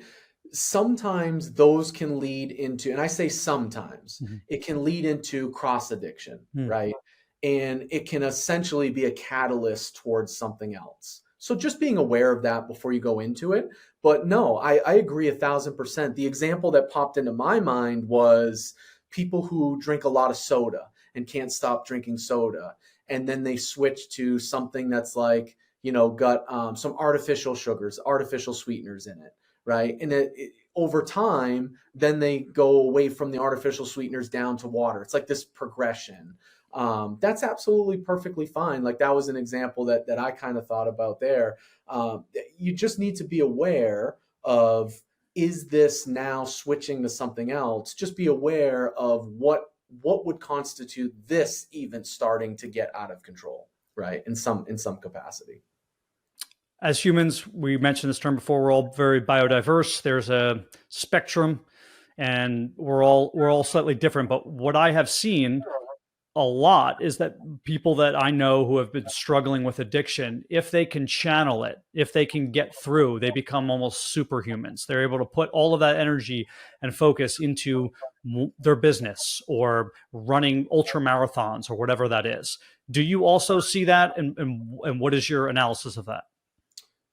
Sometimes those can lead into, and I say sometimes, Mhm. it can lead into cross addiction, Mm. right? And it can essentially be a catalyst towards something else. So just being aware of that before you go into it. But no, I agree 1,000%. The example that popped into my mind was people who drink a lot of soda and can't stop drinking soda, and then they switch to something that's like, you know, got some artificial sugars, artificial sweeteners in it, right? And over time, then they go away from the artificial sweeteners down to water. It's like this progression. That's absolutely perfectly fine. Like that was an example that I kind of thought about there. You just need to be aware of, is this now switching to something else? Just be aware of what would constitute this even starting to get out of control, right? In some capacity. As humans, we mentioned this term before, we're all very biodiverse. There's a spectrum, and we're all slightly different. But what I have seen a lot is that people that I know who have been struggling with addiction, if they can channel it, if they can get through, they become almost superhumans. They're able to put all of that energy and focus into their business or running ultra marathons or whatever that is. Do you also see that? And what is your analysis of that?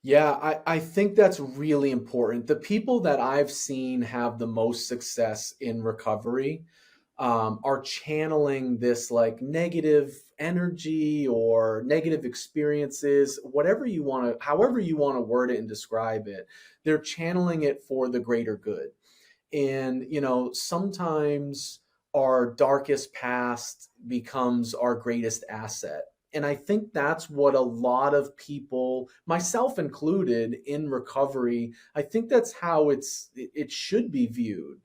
Yeah, I think that's really important. The people that I've seen have the most success in recovery are channeling this like negative energy or negative experiences, whatever you want to, however you want to word it and describe it. They're channeling it for the greater good. And, you know, sometimes our darkest past becomes our greatest asset. And I think that's what a lot of people, myself included, in recovery, I think that's how it should be viewed.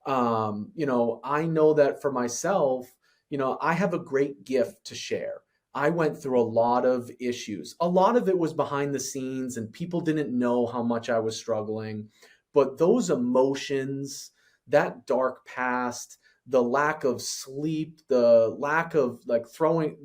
You know, I know that for myself, you know, I have a great gift to share. I went through a lot of issues. A lot of it was behind the scenes, and people didn't know how much I was struggling. But those emotions, that dark past, the lack of sleep, the lack of like throwing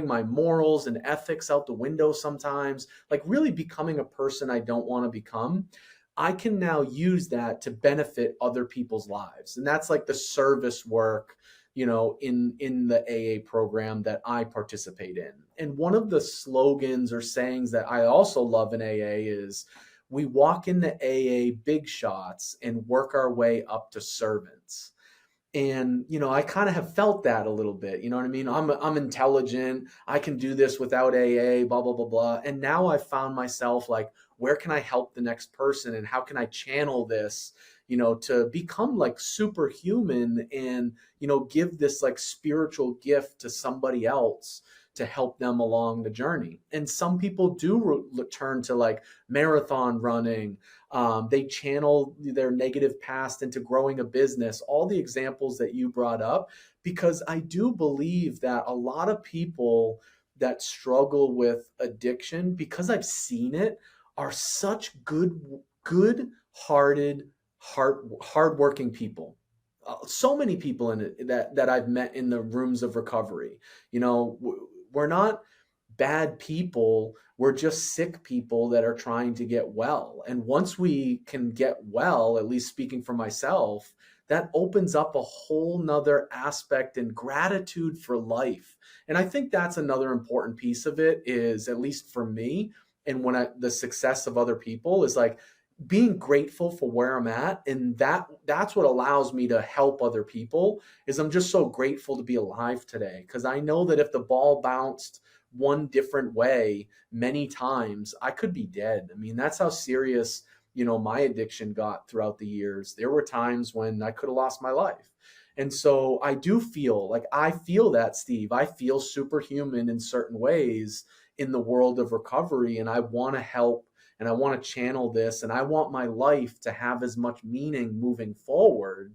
my morals and ethics out the window sometimes, like really becoming a person I don't want to become, I can now use that to benefit other people's lives. And that's like the service work, you know, in the AA program that I participate in. And one of the slogans or sayings that I also love in AA is, we walk into AA big shots and work our way up to servants. And, I kind of have felt that a little bit, you know what I mean? I'm intelligent. I can do this without AA, blah, blah, blah, blah. And now I've found myself like, where can I help the next person? And how can I channel this, to become like superhuman and, give this like spiritual gift to somebody else to help them along the journey. And some people do return to like marathon running. They channel their negative past into growing a business, all the examples that you brought up, because I do believe that a lot of people that struggle with addiction, because I've seen it, are such good-hearted, hardworking people. So many people in it that I've met in the rooms of recovery. We're not bad people. We're just sick people that are trying to get well. And once we can get well, at least speaking for myself, that opens up a whole nother aspect and gratitude for life. And I think that's another important piece of it is, at least for me, and the success of other people is like being grateful for where I'm at. And that's what allows me to help other people is I'm just so grateful to be alive today. Because I know that if the ball bounced one different way many times, I could be dead. I mean, that's how serious, my addiction got throughout the years. There were times when I could have lost my life. And so I feel that, Steve. I feel superhuman in certain ways in the world of recovery. And I want to help and I want to channel this. And I want my life to have as much meaning moving forward.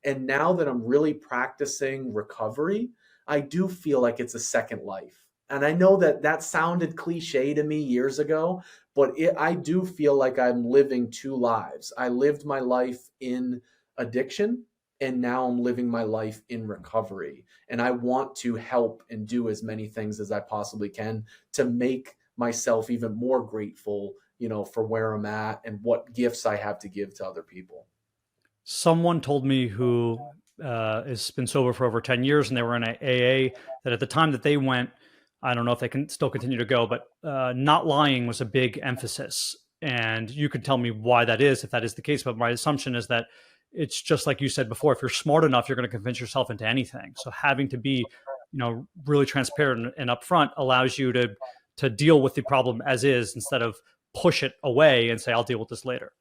And now that I'm really practicing recovery, I do feel like it's a second life. And I know that sounded cliche to me years ago, but I do feel like I'm living two lives. I lived my life in addiction, and now I'm living my life in recovery. And I want to help and do as many things as I possibly can to make myself even more grateful, for where I'm at and what gifts I have to give to other people. Someone told me who has been sober for over 10 years and they were in a AA that at the time that they went, I don't know if they can still continue to go, but not lying was a big emphasis. And you could tell me why that is, if that is the case. But my assumption is that it's just like you said before, if you're smart enough, you're going to convince yourself into anything. So having to be, really transparent and upfront allows you to deal with the problem as is instead of push it away and say, I'll deal with this later.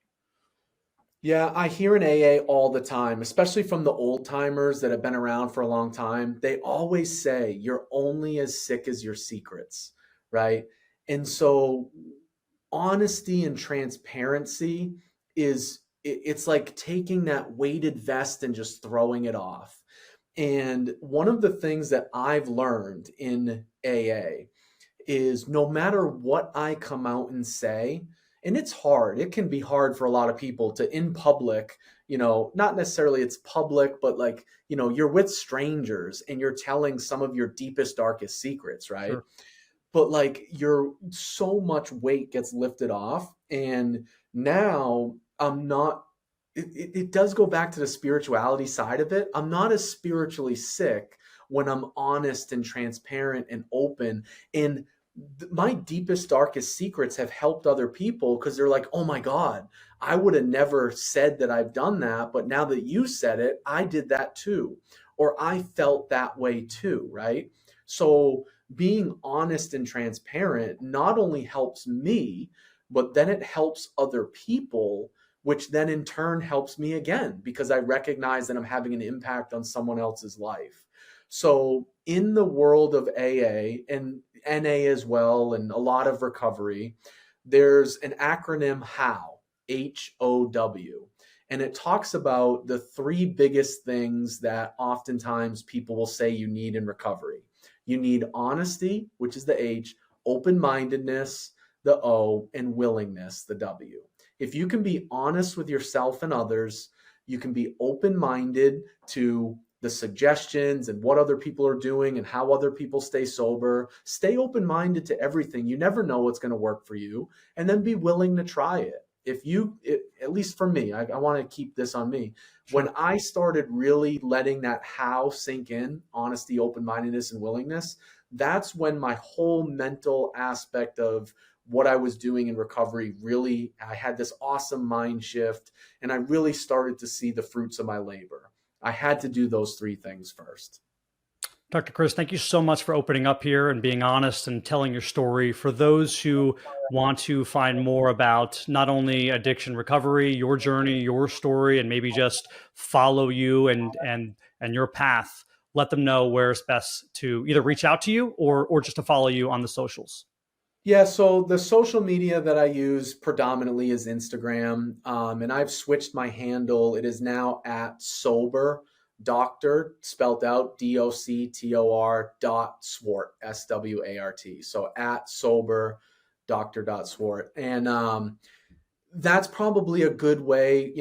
Yeah, I hear in AA all the time, especially from the old timers that have been around for a long time. They always say you're only as sick as your secrets, right? And so honesty and transparency it's like taking that weighted vest and just throwing it off. And one of the things that I've learned in AA is no matter what I come out and say, and it's hard, it can be hard for a lot of people to in public, not necessarily it's public, but like, you're with strangers and you're telling some of your deepest, darkest secrets, right? Sure. But like so much weight gets lifted off. And now I'm not, it does go back to the spirituality side of it. I'm not as spiritually sick when I'm honest and transparent and open. And my deepest, darkest secrets have helped other people because they're like, oh my God, I would have never said that I've done that. But now that you said it, I did that too. Or I felt that way too, right? So being honest and transparent not only helps me, but then it helps other people, which then in turn helps me again, because I recognize that I'm having an impact on someone else's life. So in the world of AA and NA as well, and a lot of recovery, there's an acronym HOW, HOW. And it talks about the three biggest things that oftentimes people will say you need in recovery. You need honesty, which is the H, open-mindedness, the O, and willingness, the W. If you can be honest with yourself and others, you can be open-minded to the suggestions and what other people are doing and how other people stay sober. Stay open-minded to everything. You never know what's going to work for you. And then be willing to try it. At least for me, I want to keep this on me. Sure. When I started really letting that how sink in, honesty, open-mindedness, and willingness, that's when my whole mental aspect of what I was doing in recovery I had this awesome mind shift, and I really started to see the fruits of my labor. I had to do those three things first. Dr. Chris, thank you so much for opening up here and being honest and telling your story. For those who want to find more about not only addiction recovery, your journey, your story, and maybe just follow you and your path, let them know where it's best to either reach out to you or just to follow you on the socials. Yeah, so the social media that I use predominantly is Instagram, and I've switched my handle. It is now at sober doctor, spelled out DOCTOR .swart, SWART. So at sober doctor.swart. And that's probably a good way.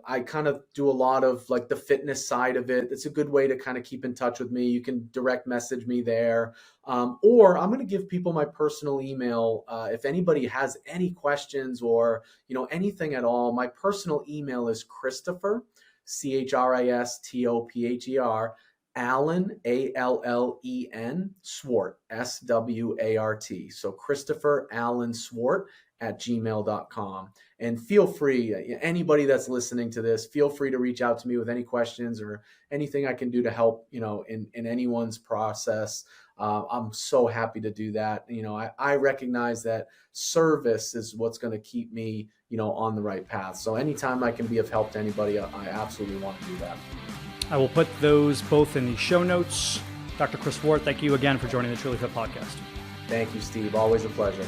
I kind of do a lot of like the fitness side of it. It's a good way to kind of keep in touch with me. You can direct message me there. Or I'm going to give people my personal email. If anybody has any questions or, anything at all, my personal email is Christopher, CHRISTOPHER, Allen, ALLEN, Swart, SWART. So Christopher Allen Swart at gmail.com. And feel free, anybody that's listening to this, feel free to reach out to me with any questions or anything I can do to help, in anyone's process. I'm so happy to do that. I recognize that service is what's going to keep me, on the right path. So anytime I can be of help to anybody, I absolutely want to do that. I will put those both in the show notes. Dr. Chris Swart, thank you again for joining the Trulyfit Podcast. Thank you, Steve. Always a pleasure.